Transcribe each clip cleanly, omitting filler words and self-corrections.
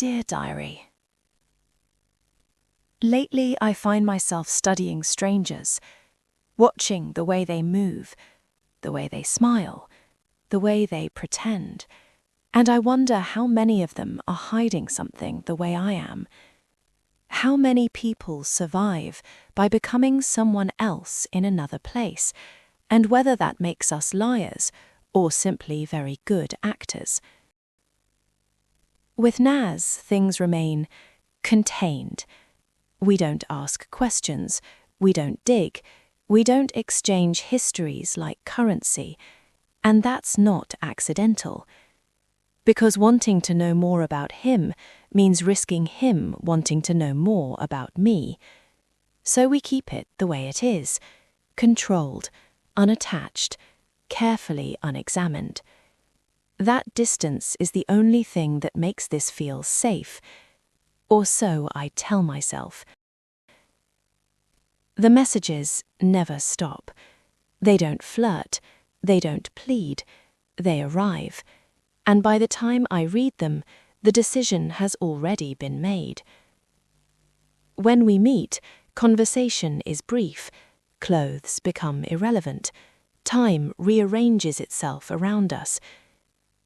Dear Diary, lately I find myself studying strangers, watching the way they move, the way they smile, the way they pretend, and I wonder how many of them are hiding something the way I am. How many people survive by becoming someone else in another place, and whether that makes us liars or simply very good actors. With Naz, things remain contained. We don't ask questions, we don't dig, we don't exchange histories like currency, and that's not accidental. Because wanting to know more about him means risking him wanting to know more about me. So we keep it the way it is, controlled, unattached, carefully unexamined. That distance is the only thing that makes this feel safe, or so I tell myself. The messages never stop. They don't flirt, they don't plead, they arrive, and by the time I read them, the decision has already been made. When we meet, conversation is brief, clothes become irrelevant, time rearranges itself around us.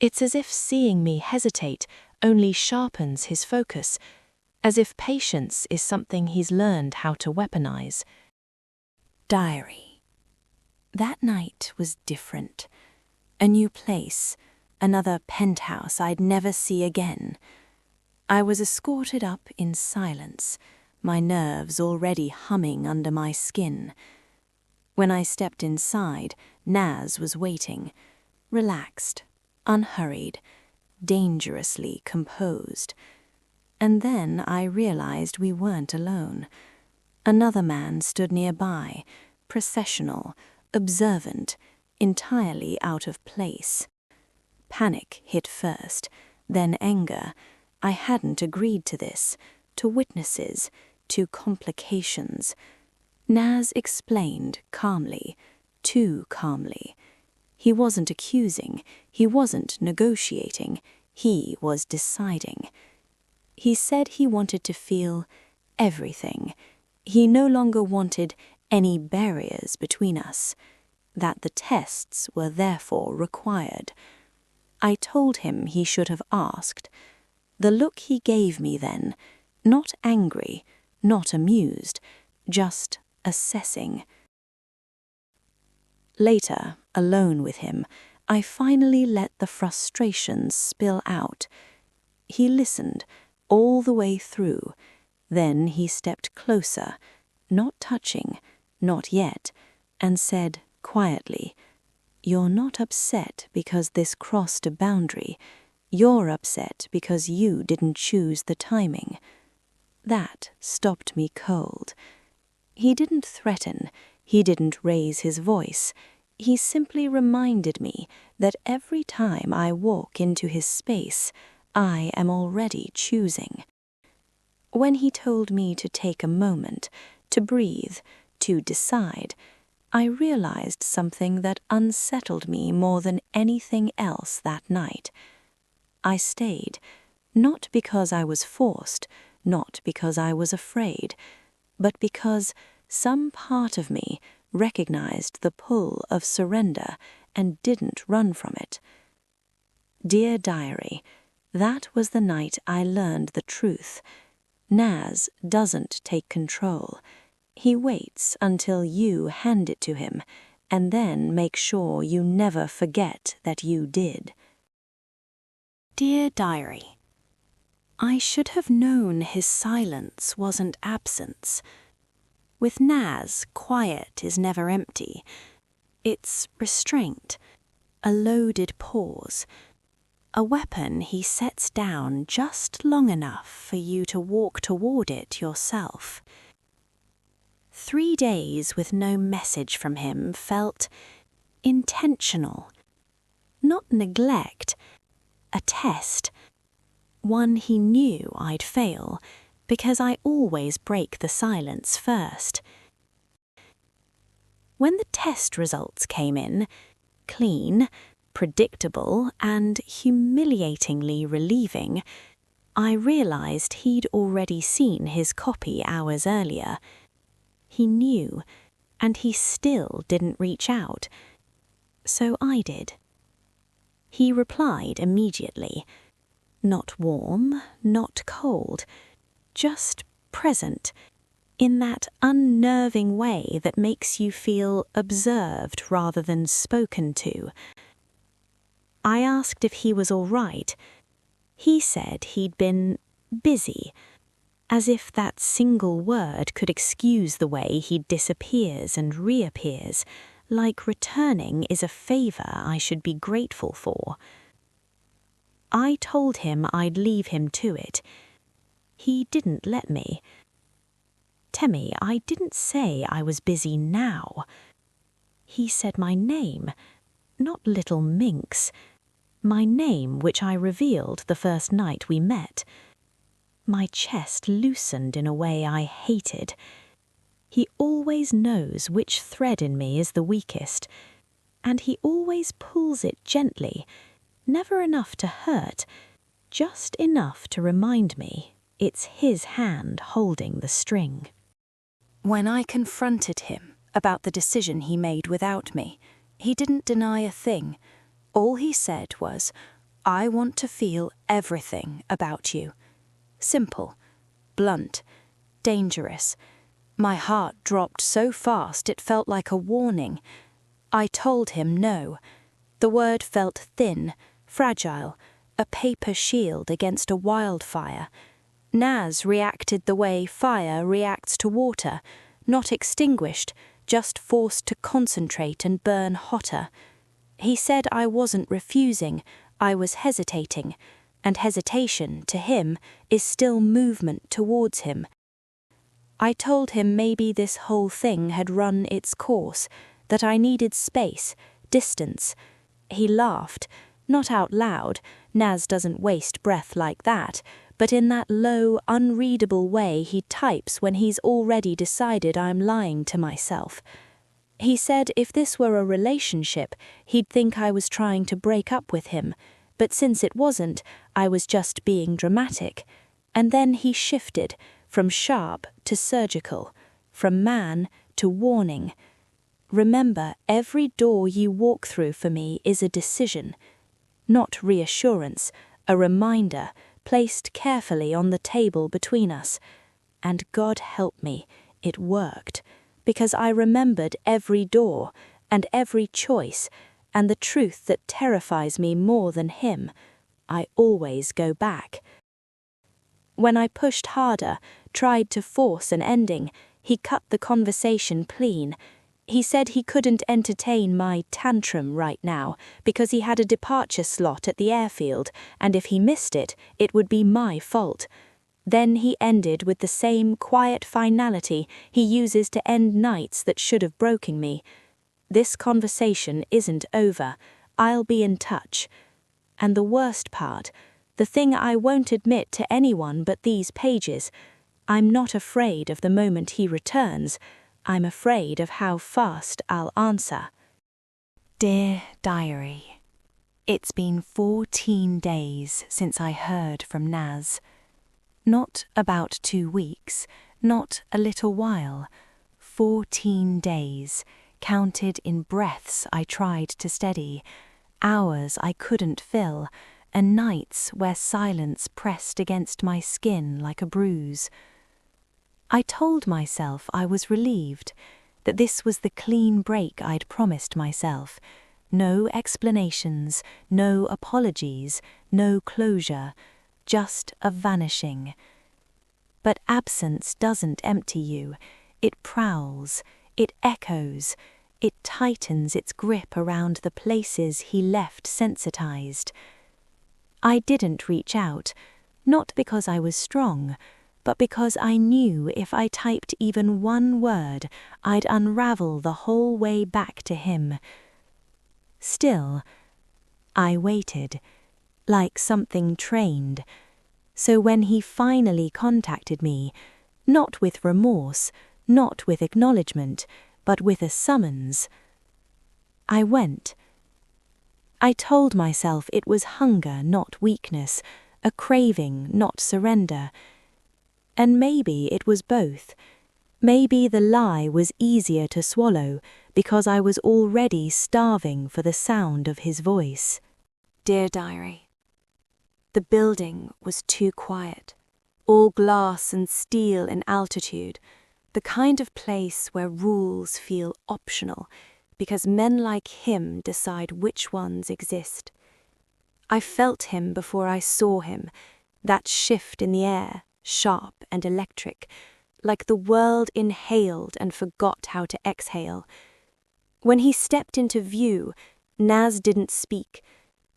It's as if seeing me hesitate only sharpens his focus, as if patience is something he's learned how to weaponize. Diary. That night was different. A new place, another penthouse I'd never see again. I was escorted up in silence, my nerves already humming under my skin. When I stepped inside, Naz was waiting, relaxed, unhurried, dangerously composed. And then I realized we weren't alone. Another man stood nearby, processional, observant, entirely out of place. Panic hit first, then anger. I hadn't agreed to this, to witnesses, to complications. Naz explained calmly, too calmly. He wasn't accusing, he wasn't negotiating, he was deciding. He said he wanted to feel everything. He no longer wanted any barriers between us, that the tests were therefore required. I told him he should have asked. The look he gave me then, not angry, not amused, just assessing. Later, alone with him, I finally let the frustrations spill out. He listened all the way through. Then he stepped closer, not touching, not yet, and said quietly, "You're not upset because this crossed a boundary. You're upset because you didn't choose the timing." That stopped me cold. He didn't threaten, he didn't raise his voice. He simply reminded me that every time I walk into his space, I am already choosing. When he told me to take a moment, to breathe, to decide, I realized something that unsettled me more than anything else that night. I stayed, not because I was forced, not because I was afraid, but because some part of me recognized the pull of surrender and didn't run from it. Dear Diary, that was the night I learned the truth. Naz doesn't take control. He waits until you hand it to him, and then make sure you never forget that you did. Dear Diary, I should have known his silence wasn't absence. With Naz, quiet is never empty. It's restraint, a loaded pause, a weapon he sets down just long enough for you to walk toward it yourself. 3 days with no message from him felt intentional. Not neglect, a test. One he knew I'd fail, because I always break the silence first. When the test results came in, clean, predictable, and humiliatingly relieving, I realized he'd already seen his copy hours earlier. He knew, and he still didn't reach out. So I did. He replied immediately. Not warm, not cold, just present, in that unnerving way that makes you feel observed rather than spoken to. I asked if he was all right. He said he'd been busy, as if that single word could excuse the way he disappears and reappears, like returning is a favor I should be grateful for. I told him I'd leave him to it. He didn't let me. Temmie, I didn't say I was busy now. He said my name, not Little Minx. My name, which I revealed the first night we met. My chest loosened in a way I hated. He always knows which thread in me is the weakest, and he always pulls it gently, never enough to hurt, just enough to remind me it's his hand holding the string. When I confronted him about the decision he made without me, he didn't deny a thing. All he said was, "I want to feel everything about you." Simple, blunt, dangerous. My heart dropped so fast it felt like a warning. I told him no. The word felt thin, fragile, a paper shield against a wildfire. Naz reacted the way fire reacts to water, not extinguished, just forced to concentrate and burn hotter. He said I wasn't refusing, I was hesitating, and hesitation, to him, is still movement towards him. I told him maybe this whole thing had run its course, that I needed space, distance. He laughed, not out loud, Naz doesn't waste breath like that, but in that low, unreadable way he types when he's already decided I'm lying to myself. He said if this were a relationship, he'd think I was trying to break up with him, but since it wasn't, I was just being dramatic. And then he shifted, from sharp to surgical, from man to warning. Remember, every door you walk through for me is a decision, not reassurance, a reminder placed carefully on the table between us. And God help me, it worked, because I remembered every door and every choice, and the truth that terrifies me more than him. I always go back. When I pushed harder, tried to force an ending, he cut the conversation clean. He said he couldn't entertain my tantrum right now because he had a departure slot at the airfield, and if he missed it, it would be my fault. Then he ended with the same quiet finality he uses to end nights that should have broken me. This conversation isn't over. I'll be in touch. And the worst part, the thing I won't admit to anyone but these pages, I'm not afraid of the moment he returns. I'm afraid of how fast I'll answer. Dear Diary, it's been 14 days since I heard from Naz. Not about 2 weeks, not a little while. 14 days, counted in breaths I tried to steady, hours I couldn't fill, and nights where silence pressed against my skin like a bruise. I told myself I was relieved, that this was the clean break I'd promised myself. No explanations, no apologies, no closure, just a vanishing. But absence doesn't empty you. It prowls, it echoes, it tightens its grip around the places he left sensitized. I didn't reach out, not because I was strong, but because I knew if I typed even one word, I'd unravel the whole way back to him. Still, I waited, like something trained. So when he finally contacted me, not with remorse, not with acknowledgement, but with a summons, I went. I told myself it was hunger, not weakness, a craving, not surrender. And maybe it was both. Maybe the lie was easier to swallow because I was already starving for the sound of his voice. Dear Diary, the building was too quiet, all glass and steel in altitude, the kind of place where rules feel optional because men like him decide which ones exist. I felt him before I saw him, that shift in the air, sharp and electric, like the world inhaled and forgot how to exhale. When he stepped into view, Naz didn't speak.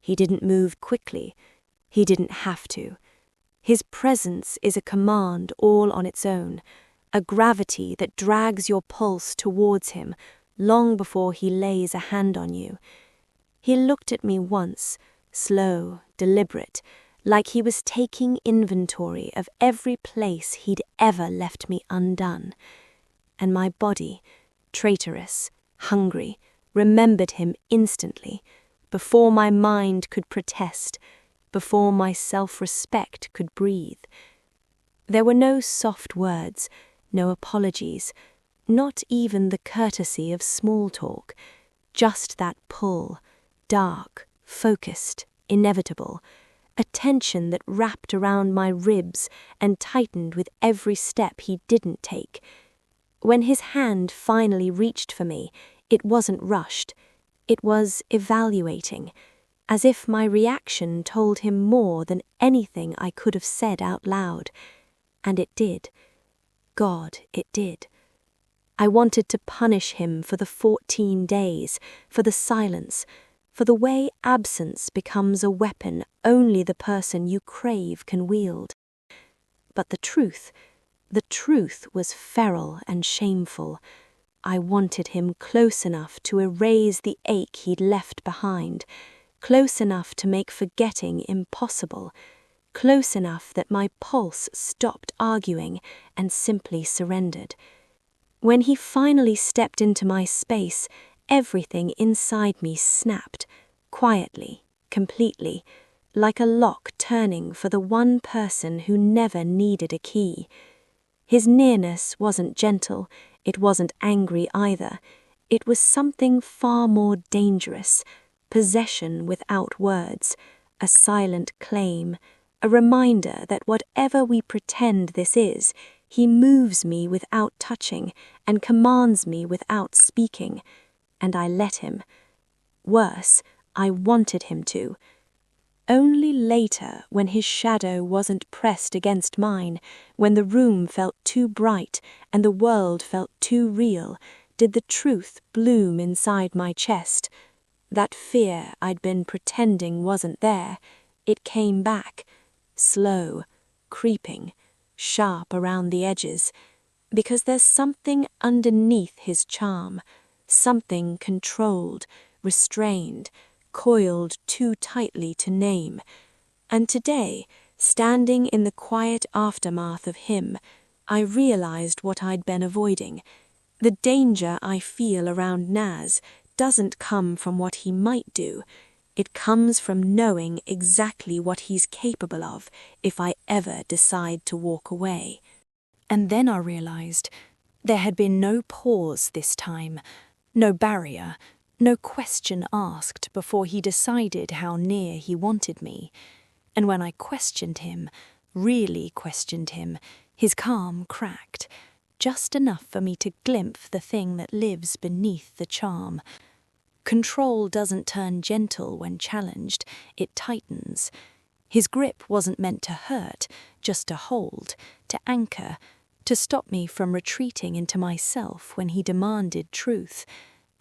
He didn't move quickly. He didn't have to. His presence is a command all on its own, a gravity that drags your pulse towards him long before he lays a hand on you. He looked at me once, slow, deliberate, like he was taking inventory of every place he'd ever left me undone. And my body, traitorous, hungry, remembered him instantly, before my mind could protest, before my self-respect could breathe. There were no soft words, no apologies, not even the courtesy of small talk, just that pull, dark, focused, inevitable, a tension that wrapped around my ribs and tightened with every step he didn't take. When his hand finally reached for me, it wasn't rushed. It was evaluating, as if my reaction told him more than anything I could have said out loud. And it did. God, it did. I wanted to punish him for the 14 days, for the silence, for the way absence becomes a weapon only the person you crave can wield. But the truth was feral and shameful. I wanted him close enough to erase the ache he'd left behind, close enough to make forgetting impossible, close enough that my pulse stopped arguing and simply surrendered. When he finally stepped into my space, everything inside me snapped, quietly, completely, like a lock turning for the one person who never needed a key. His nearness wasn't gentle, it wasn't angry either. It was something far more dangerous, possession without words, a silent claim, a reminder that whatever we pretend this is, he moves me without touching and commands me without speaking. And I let him. Worse, I wanted him to. Only later, when his shadow wasn't pressed against mine, when the room felt too bright and the world felt too real, did the truth bloom inside my chest. That fear I'd been pretending wasn't there, it came back, slow, creeping, sharp around the edges, because there's something underneath his charm, something controlled, restrained, coiled too tightly to name. And today, standing in the quiet aftermath of him, I realized what I'd been avoiding. The danger I feel around Naz doesn't come from what he might do. It comes from knowing exactly what he's capable of if I ever decide to walk away. And then I realized there had been no pause this time, no barrier, no question asked before he decided how near he wanted me. And when I questioned him, really questioned him, his calm cracked, just enough for me to glimpse the thing that lives beneath the charm. Control doesn't turn gentle when challenged, it tightens. His grip wasn't meant to hurt, just to hold, to anchor, to stop me from retreating into myself when he demanded truth,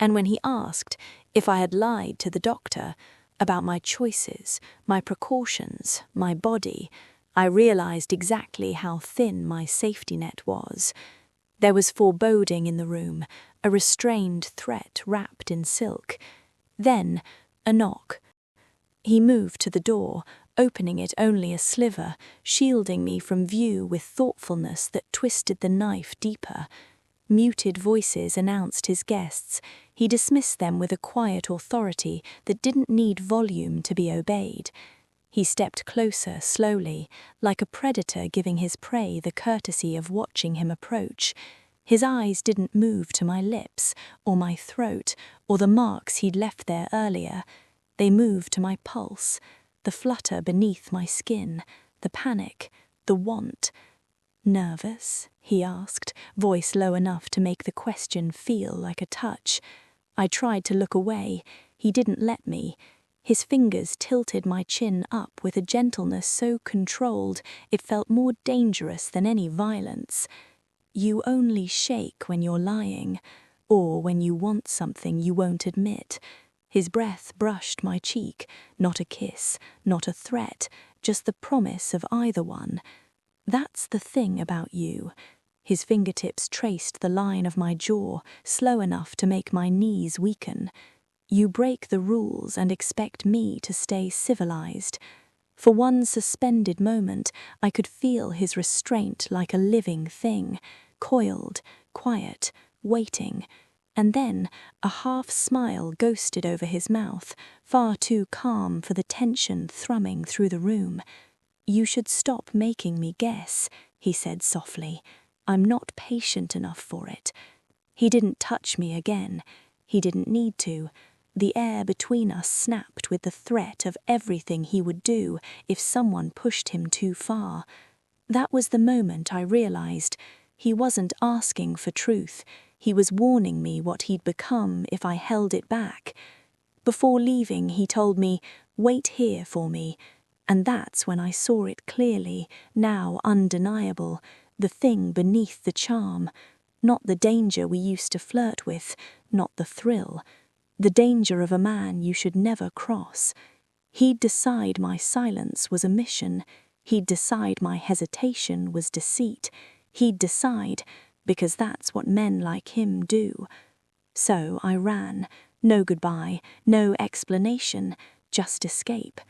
and when he asked if I had lied to the doctor about my choices, my precautions, my body. I realized exactly how thin my safety net was. There was foreboding in the room, a restrained threat wrapped in silk. Then, a knock. He moved to the door, opening it only a sliver, shielding me from view with thoughtfulness that twisted the knife deeper. Muted voices announced his guests. He dismissed them with a quiet authority that didn't need volume to be obeyed. He stepped closer slowly, like a predator giving his prey the courtesy of watching him approach. His eyes didn't move to my lips, or my throat, or the marks he'd left there earlier. They moved to my pulse, the flutter beneath my skin, the panic, the want. "Nervous?" he asked, voice low enough to make the question feel like a touch. I tried to look away. He didn't let me. His fingers tilted my chin up with a gentleness so controlled it felt more dangerous than any violence. "You only shake when you're lying, or when you want something you won't admit." His breath brushed my cheek, not a kiss, not a threat, just the promise of either one. "That's the thing about you." His fingertips traced the line of my jaw, slow enough to make my knees weaken. "You break the rules and expect me to stay civilized." For one suspended moment, I could feel his restraint like a living thing, coiled, quiet, waiting. And then a half-smile ghosted over his mouth, far too calm for the tension thrumming through the room. "You should stop making me guess," he said softly. "I'm not patient enough for it." He didn't touch me again. He didn't need to. The air between us snapped with the threat of everything he would do if someone pushed him too far. That was the moment I realized he wasn't asking for truth. He was warning me what he'd become if I held it back. Before leaving, he told me, "Wait here for me." And that's when I saw it clearly, now undeniable, the thing beneath the charm. Not the danger we used to flirt with, not the thrill. The danger of a man you should never cross. He'd decide my silence was a mission. He'd decide my hesitation was deceit. He'd decide, because that's what men like him do. So I ran. No goodbye, no explanation, just escape.